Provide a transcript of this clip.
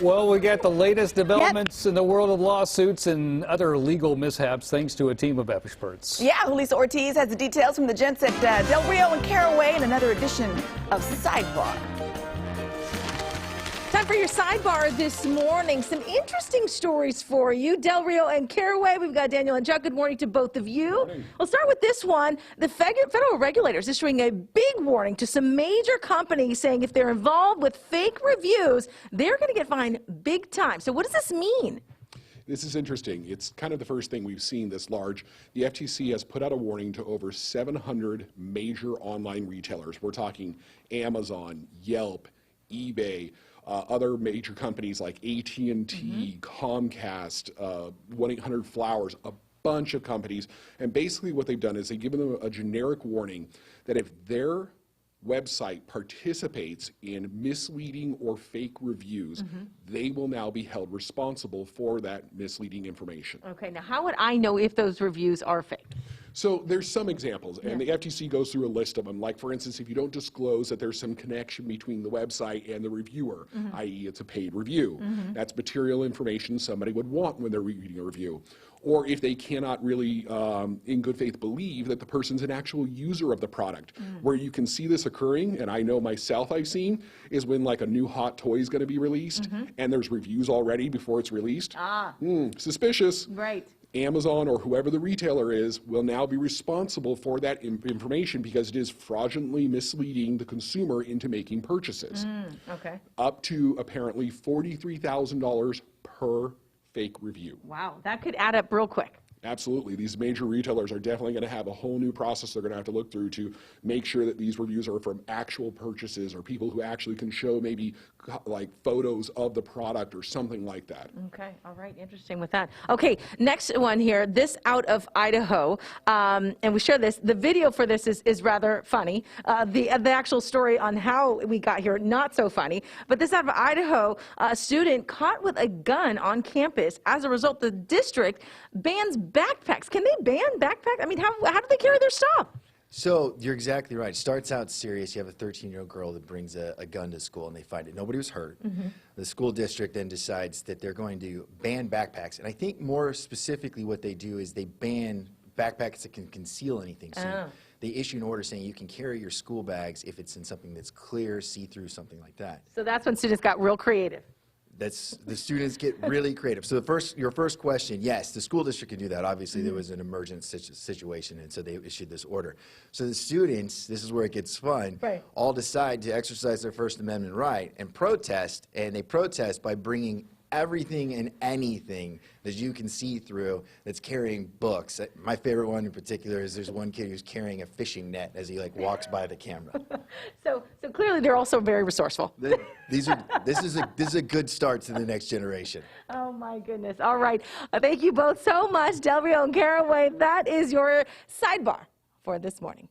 Well, we got the latest developments in the world of lawsuits and other legal mishaps thanks to a team of experts. Yeah, Julissa Ortiz has the details from the gents at Del Rio and Caraway in another edition of Sidebar. Time for your sidebar this morning. Some interesting stories for you. Del Rio and Caraway. We've got Daniel and Chuck. Good morning to both of you. Morning. We'll start with this one. The federal regulators issuing a big warning to some major companies saying if they're involved with fake reviews, they're going to get fined big time. So what does this mean? This is interesting. It's kind of the first thing we've seen this large. The FTC has put out a warning to over 700 major online retailers. We're talking Amazon, Yelp, eBay, other major companies like AT&T, Comcast, 1-800-Flowers, a bunch of companies. And basically what they've done is they've given them a generic warning that if their website participates in misleading or fake reviews, they will now be held responsible for that misleading information. Okay, now how would I know if those reviews are fake? So there's some examples, and the FTC goes through a list of them. Like, for instance, if you don't disclose that there's some connection between the website and the reviewer, i.e. it's a paid review, that's material information somebody would want when they're reading a review. Or if they cannot really, in good faith, believe that the person's an actual user of the product. Where you can see this occurring, and I know myself I've seen, is when like a new hot toy is going to be released, and there's reviews already before it's released. Suspicious. Right. Amazon or whoever the retailer is will now be responsible for that information because it is fraudulently misleading the consumer into making purchases. Okay. Up to apparently $43,000 per fake review. Wow, that could add up real quick. Absolutely. These major retailers are definitely going to have a whole new process they're going to have to look through to make sure that these reviews are from actual purchases or people who actually can show maybe like photos of the product or something like that. Okay, all right, interesting with that. Okay, next one here, this out of Idaho, and we share this, the video for this is rather funny. The actual story on how we got here, not so funny, but this out of Idaho, a student caught with a gun on campus. As a result, the district bans backpacks. Can they ban backpacks? I mean, how do they carry their stuff? So you're exactly right. It starts out serious. You have a 13-year-old girl that brings a gun to school, and they find it. Nobody was hurt. The school district then decides that they're going to ban backpacks. And I think more specifically what they do is they ban backpacks that can conceal anything. So they issue an order saying you can carry your school bags if it's in something that's clear, see-through, something like that. So that's when students got real creative. That's the students get really creative. So your first question, yes, the school district can do that. Obviously, there was an emergent situation, and so they issued this order. So the students, this is where it gets fun, all decide to exercise their First Amendment right and protest, and they protest by bringing everything and anything that you can see through that's carrying books. My favorite one in particular is there's one kid who's carrying a fishing net as he like walks by the camera. So clearly they're also very resourceful. This is a good start to the next generation. Oh my goodness. All right. Thank you both so much, Del Rio and Caraway. That is your sidebar for this morning.